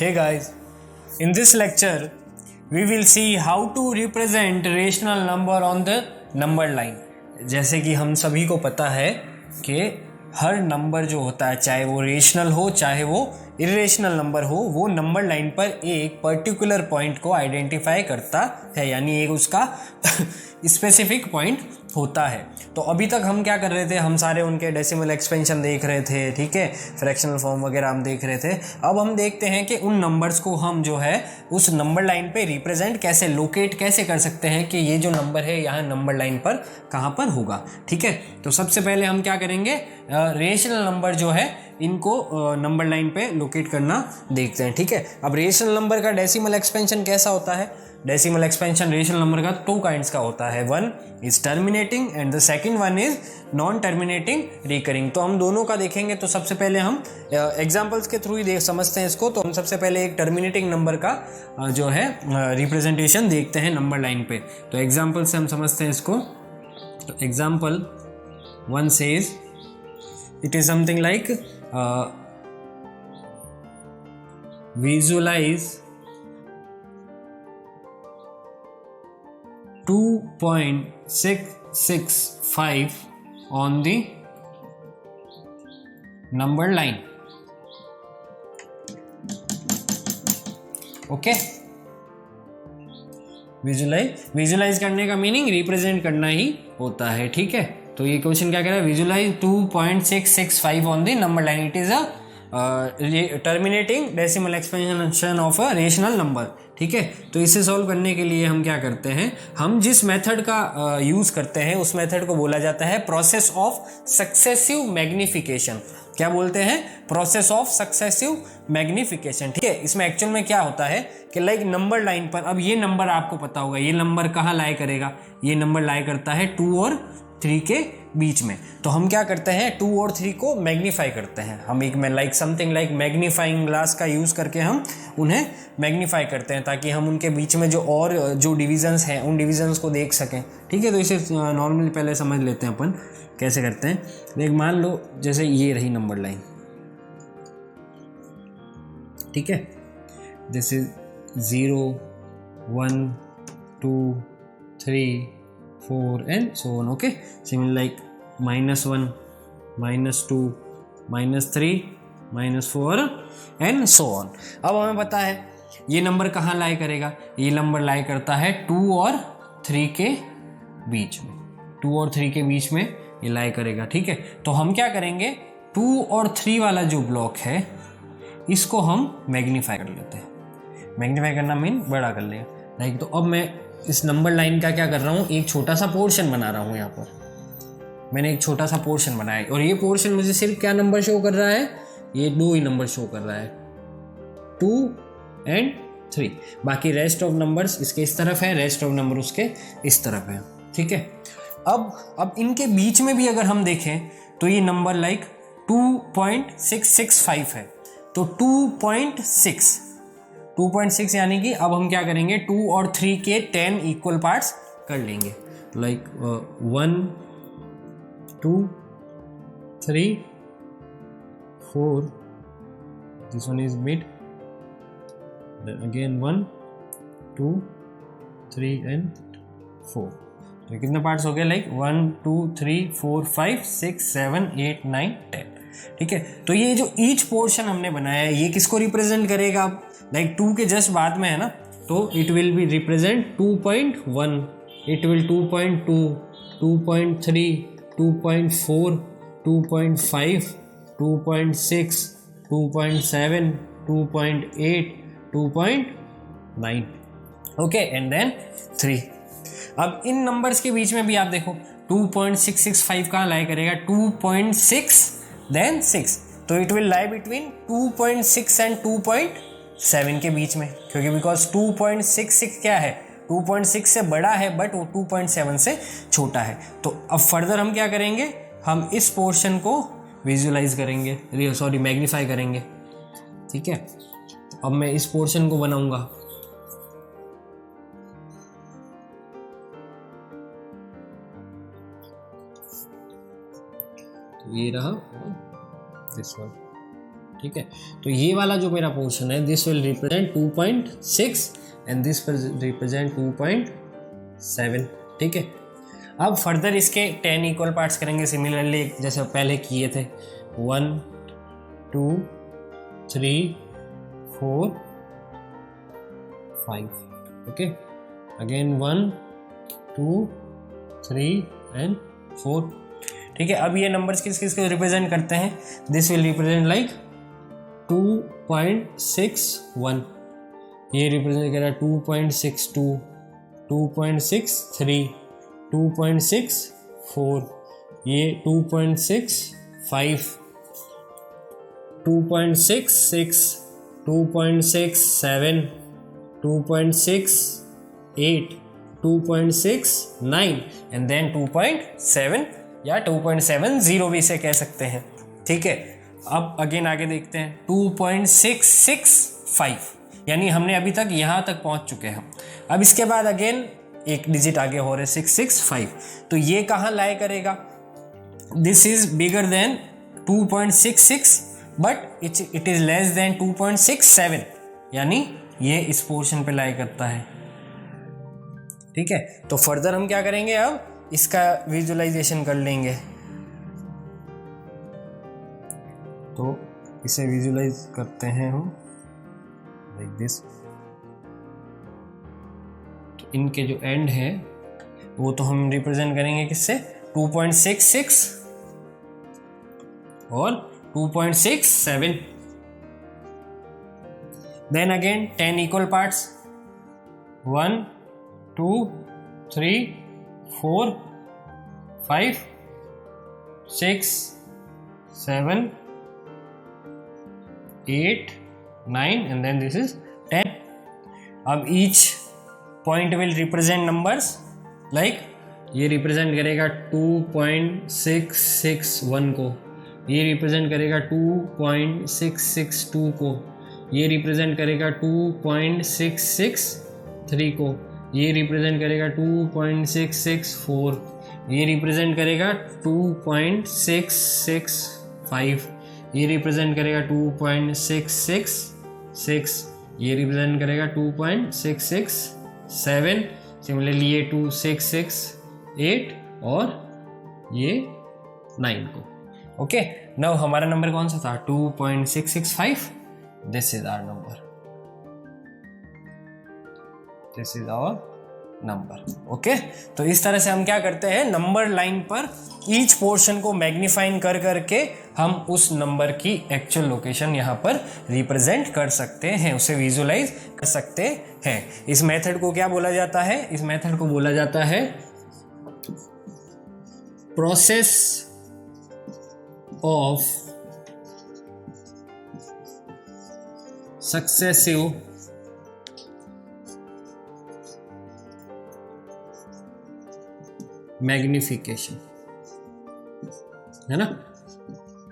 Hey guys, in this lecture we will see how to represent rational number on the number line। जैसे कि हम सभी को पता है कि हर नंबर जो होता है, चाहे वो रेशनल हो चाहे वो इरेशनल नंबर हो, वो नंबर लाइन पर एक पर्टिकुलर पॉइंट को आइडेंटिफाई करता है, यानी एक उसका स्पेसिफिक पॉइंट होता है। तो अभी तक हम क्या कर रहे थे, हम सारे उनके डेसिमल एक्सपेंशन देख रहे थे, ठीक है, फ्रैक्शनल फॉर्म वगैरह हम देख रहे थे। अब हम देखते हैं कि उन नंबर्स को हम जो है उस नंबर लाइन पे रिप्रेजेंट कैसे, लोकेट कैसे कर सकते हैं कि ये जो नंबर है यहाँ नंबर लाइन पर कहाँ पर होगा। ठीक है, तो सबसे पहले हम क्या करेंगे, रेशनल नंबर जो है इनको नंबर लाइन पे लोकेट करना देखते हैं। ठीक है, अब रेशनल नंबर का डेसिमल एक्सपेंशन कैसा होता है? डेसिमल एक्सपेंशन रेशनल नंबर का 2 काइंड्स का होता है। One is terminating and the second one is non terminating recurring. तो हम दोनों का देखेंगे। तो सबसे पहले हम एग्जांपल्स के थ्रू ही देख समझते हैं इसको। तो हम सबसे पहले एक टर्मिनेटिंग नंबर का जो है रिप्रेजेंटेशन देखते हैं नंबर लाइन पे। तो एग्जांपल से हम समझते हैं इसको। तो example 1 says it is something like visualize 2.665 on the number line। Okay, visualise करने का मीनिंग रिप्रेजेंट करना ही होता है। ठीक है, तो ये क्वेश्चन क्या कह रहा है, visualise 2.665 on the number line, it is a terminating decimal expansion of a rational number. ठीक है, तो इसे सॉल्व करने के लिए हम क्या करते हैं, हम जिस मेथड का यूज़ करते हैं उस मेथड को बोला जाता है प्रोसेस ऑफ सक्सेसिव मैग्निफिकेशन। क्या बोलते हैं? Process of successive magnification. ठीक है, इसमें एक्चुअल में क्या होता है कि लाइक नंबर लाइन पर, अब ये नंबर आपको पता होगा, ये नंबर कहाँ लाई करेगा, ये नंबर लाई करता है 2 और 3 के बीच में। तो हम क्या करते हैं, 2 और 3 को मैग्नीफाई करते हैं। हम एक like something like magnifying glass का यूज़ करके हम उन्हें मैग्नीफाई करते हैं, ताकि हम उनके बीच में जो और जो डिविजन्स हैं उन डिविजन्स को देख सकें। ठीक है, तो इसे नॉर्मली पहले समझ लेते हैं अपन कैसे करते हैं। देख, मान लो जैसे ये रही नंबर लाइन, ठीक है, this is 0 1 2 3 4 and so on। okay, similar like -1 -2 -3 -4 and so on। अब हमें पता है ये नंबर कहाँ लाई करेगा, ये नंबर लाई करता है 2 और 3 के बीच में, 2 और 3 के बीच में ये लाई करेगा। ठीक है, तो हम क्या करेंगे, 2 और 3 वाला जो ब्लॉक है इसको हम मैग्नीफाई कर लेते हैं। मैग्नीफाई करना मीन बड़ा कर लेगा। लाइक, तो अब मैं इस नंबर लाइन का क्या कर रहा हूँ, एक छोटा सा पोर्शन बना रहा हूँ। यहाँ पर मैंने एक छोटा सा पोर्शन बनाया और ये पोर्शन मुझे सिर्फ क्या नंबर शो कर रहा है, ये 2 ही नंबर शो कर रहा है, 2 and 3। बाकी रेस्ट ऑफ नंबर्स इसके इस तरफ है, रेस्ट ऑफ नंबर उसके इस तरफ है। ठीक है, अब इनके बीच में भी अगर हम देखें तो ये नंबर लाइक 2.665 है। तो 2.6 यानी कि अब हम क्या करेंगे, 2 और 3 के 10 इक्वल पार्ट्स कर लेंगे। Like 1 2 3 4, this one is mid, then again 1 2 3 and 4। तो कितने पार्ट्स हो गए, लाइक 1 2 3 4 5 6 7 8 9 10। ठीक है, तो ये जो ईच पोर्शन हमने बनाया है ये किसको रिप्रेजेंट करेगा, लाइक 2 के जस्ट बाद में है ना, तो it will be represent 2.1, it will 2.2 2.3 2.4 2.5 2.6 2.7 2.8 2.9। Okay, and then 3। अब इन नंबर्स के बीच में भी आप देखो 2.665 कहाँ लाई करेगा, 2.6 देन 6, तो it will lie between 2.6 and 2.7 के बीच में, क्योंकि बिकॉज 2.66 क्या है, 2.6 से बड़ा है बट वो 2.7 से छोटा है। तो अब फर्दर हम क्या करेंगे, हम इस पोर्शन को विजुलाइज करेंगे, सॉरी मैग्नीफाई करेंगे। ठीक है, अब मैं इस पोर्शन को बनाऊंगा, तो ये रहा दिस वन। ठीक है, तो ये वाला जो मेरा पोर्शन है this will represent 2.6 and this will represent 2.7। ठीक है, अब फर्दर इसके 10 इक्वल पार्ट्स करेंगे सिमिलरली जैसे पहले किए थे। 1 2 3 4 5। Okay, again 1 2 3 and 4। ठीक है, अब ये नंबर्स किस किस को रिप्रेजेंट करते हैं? दिस विल रिप्रेजेंट लाइक 2.61, ये रिप्रेजेंट कर रहा है 2.62, 2.63, 2.64, ये 2.65, 2.66, 2.67, 2.68, 2.69 एंड देन 2.7 या 2.70 भी इसे कह सकते हैं। ठीक है, अब अगेन आगे देखते हैं 2.665, यानी हमने अभी तक यहाँ तक पहुँच चुके हैं। अब इसके बाद अगेन एक डिजिट आगे हो रहे 665, तो ये कहाँ लाई करेगा? This is bigger than 2.66 but it is less than 2.67, यानी ये इस पोर्शन पे लाई करता है। ठीक है, तो फर्दर हम क्या करेंगे, अब इसका विजुअलाइजेशन कर लेंगे। तो इसे विजुअलाइज करते हैं हम लाइक दिस। तो इनके जो एंड है वो तो हम रिप्रेजेंट करेंगे किससे? 2.66 और 2.67। Then again 10 equal parts, 1 2 3 4 5 6 7 8 9 and then this is 10. अब each point will represent numbers like ये रिप्रेजेंट करेगा 2.661 को, ये रिप्रेजेंट करेगा 2.662 को, ये रिप्रेजेंट करेगा 2.663 को, ये रिप्रेजेंट करेगा 2.664, ये रिप्रेजेंट करेगा 2.665, ये रिप्रेजेंट करेगा 2.666, ये रिप्रेजेंट करेगा 2.667, सिमिलरली ये 2.668 और ये 9 को। ओके, नाउ हमारा नंबर कौन सा था? 2.665। This is our number, this is our number. Okay, तो इस तरह से हम क्या करते हैं, नंबर लाइन पर ईच पोर्शन को मैग्नीफाइंग कर करके हम उस नंबर की एक्चुअल लोकेशन यहाँ पर रिप्रेजेंट कर सकते हैं, उसे विजुअलाइज कर सकते हैं। इस मेथड को क्या बोला जाता है? इस मेथड को बोला जाता है प्रोसेस ऑफ सक्सेसिव मैग्निफिकेशन, है ना,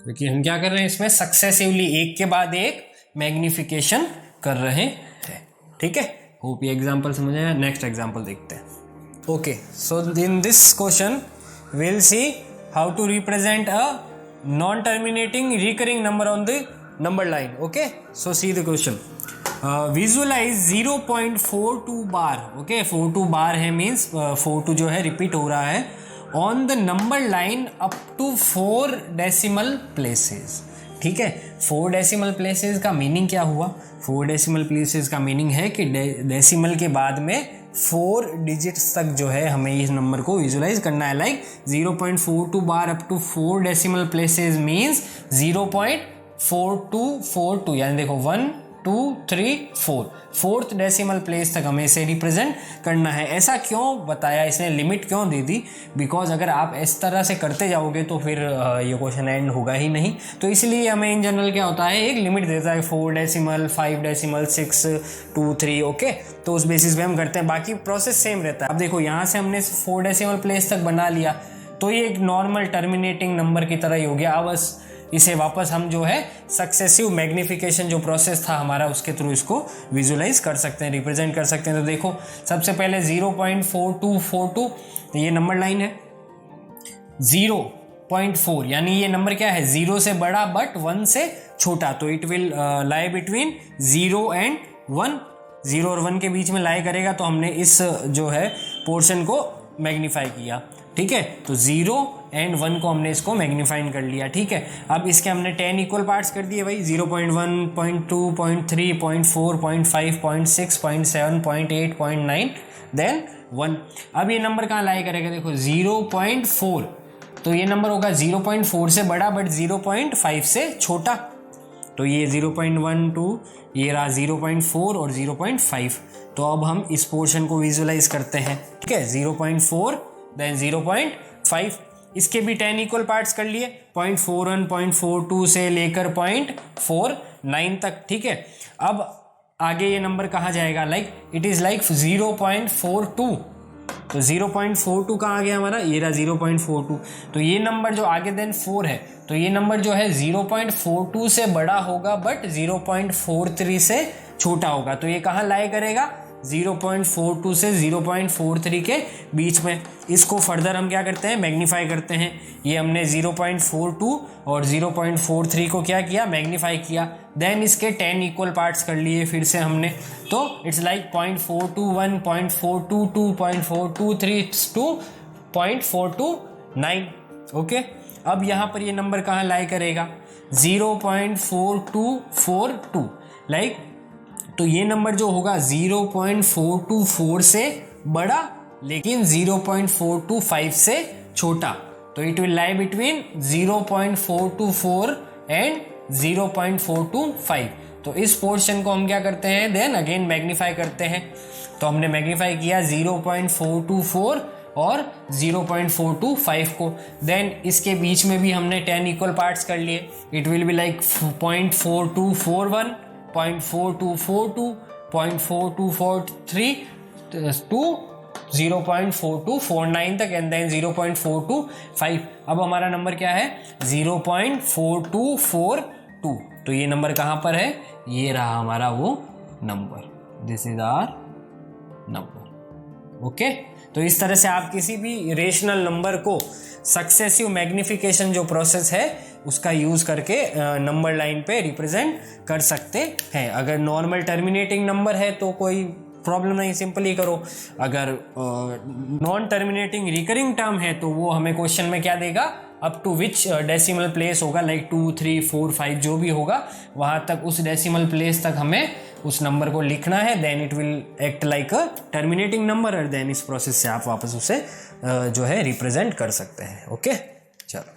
क्योंकि हम क्या कर रहे हैं इसमें सक्सेसिवली एक के बाद एक मैग्निफिकेशन कर रहे हैं। ठीक है, होप ये एग्जांपल समझ आया। नेक्स्ट एग्जांपल देखते हैं। Okay, so in this question we'll see how to represent a non-terminating recurring number on the number line. Okay, so see the question. Visualize 0.42 bar, okay, 42 bar है means 42 जो है repeat हो रहा है on the number line up to 4 decimal places. ठीक है, 4 decimal places का meaning क्या हुआ? 4 डेसिमल प्लेसेस का मीनिंग है कि डेसिमल के बाद में 4 डिजिट्स तक जो है हमें इस नंबर को विजुलाइज करना है। Like 0.42 bar up to 4 decimal places means 0.4242, यानी देखो 1 2 3 4, 4th डेसिमल प्लेस तक हमें इसे रिप्रेजेंट करना है। ऐसा क्यों बताया इसने, लिमिट क्यों दे दी? बिकॉज अगर आप इस तरह से करते जाओगे तो फिर ये क्वेश्चन एंड होगा ही नहीं। तो इसलिए हमें इन जनरल क्या होता है, एक लिमिट देता है 4 डेसिमल 5 डेसिमल 6 2 3। ओके, तो उस बेसिस पे हम करते हैं, बाकी प्रोसेस सेम रहता है। अब देखो यहाँ से हमने 4 डेसिमल प्लेस तक बना लिया तो ये एक नॉर्मल टर्मिनेटिंग नंबर की तरह ही हो गया। अब बस इसे वापस हम जो है सक्सेसिव मैग्निफिकेशन जो प्रोसेस था हमारा उसके थ्रू इसको विजुलाइज कर सकते हैं, रिप्रेजेंट कर सकते हैं। तो देखो सबसे पहले 0.4242 ये नंबर लाइन है, 0.4 यानी ये नंबर क्या है, 0 से बड़ा बट 1 से छोटा, तो it will lie between 0 and 1, 0 और 1 के बीच में लाई करेगा, तो हमने इस जो है पोर्शन को मैग्नीफाई किया, ठीक है। तो 0 एंड 1 को हमने इसको मैग्नीफाइन कर लिया, ठीक है। अब इसके हमने 10 इक्वल पार्ट्स कर दिए भाई, 0.1, 0.2, 0.3, 0.4, 0.5, 0.6, 0.7, 0.8, 0.9 देन 1। अब ये नंबर कहाँ लाई करेगा, देखो 0.4, तो ये नंबर होगा 0.4 से बड़ा बट 0.5 से छोटा, तो ये 0.1, 2, ये रहा 0.4 और 0.5। तो अब हम इस पोर्शन को विजुअलाइज करते हैं, ठीक है। 0.4 देन 0.5, इसके भी 10 इक्वल पार्ट्स कर लिए, 0.41, 0.42 से लेकर 0.49 तक, ठीक है। अब आगे ये नंबर कहाँ जाएगा, लाइक इट इज़ लाइक 0.42, तो 0.42 कहाँ आ गया हमारा, ये रहा 0.42। तो ये नंबर जो आगे देन 4 है, तो ये नंबर जो है 0.42 से बड़ा होगा बट 0.43 से छोटा होगा, तो ये कहाँ लाई करेगा, 0.42 से 0.43 के बीच में। इसको फर्दर हम क्या करते हैं, मैग्नीफाई करते हैं। ये हमने 0.42 और 0.43 को क्या किया, मैग्नीफाई किया। देन इसके 10 इक्वल पार्ट्स कर लिए फिर से हमने, तो इट्स लाइक 0.421, 0.422, 0.423 टू 0.429, ओके। अब यहाँ पर ये नंबर कहाँ लाई करेगा, 0.4242, लाइक तो ये नंबर जो होगा 0.424 से बड़ा लेकिन 0.425 से छोटा, तो it will lie between 0.424 and 0.425। तो इस पोर्शन को हम क्या करते हैं, देन अगेन मैग्नीफाई करते हैं। तो हमने मैग्नीफाई किया 0.424 और 0.425 को, देन इसके बीच में भी हमने 10 इक्वल पार्ट्स कर लिए। It will be like 0.4241, 0.4242, 0.4243 to 0.4249 तक एंड देन 0.425। अब हमारा नंबर क्या है, 0.4242। तो ये नंबर कहाँ पर है, ये रहा हमारा वो number, this is our number, okay. तो इस तरह से आप किसी भी रेशनल नंबर को सक्सेसिव मैग्निफिकेशन जो प्रोसेस है उसका यूज करके नंबर लाइन पे रिप्रेजेंट कर सकते हैं। अगर नॉर्मल टर्मिनेटिंग नंबर है तो कोई प्रॉब्लम नहीं, सिंपली करो। अगर नॉन टर्मिनेटिंग रिकरिंग टर्म है तो वो हमें क्वेश्चन में क्या देगा, up to which decimal place होगा, लाइक 2, 3, 4, 5 जो भी होगा वहां तक, उस डेसिमल प्लेस तक हमें उस नंबर को लिखना है। Then it will act like a terminating number और देन इस प्रोसेस से आप वापस उसे जो है रिप्रेजेंट कर सकते हैं, ओके। चलो।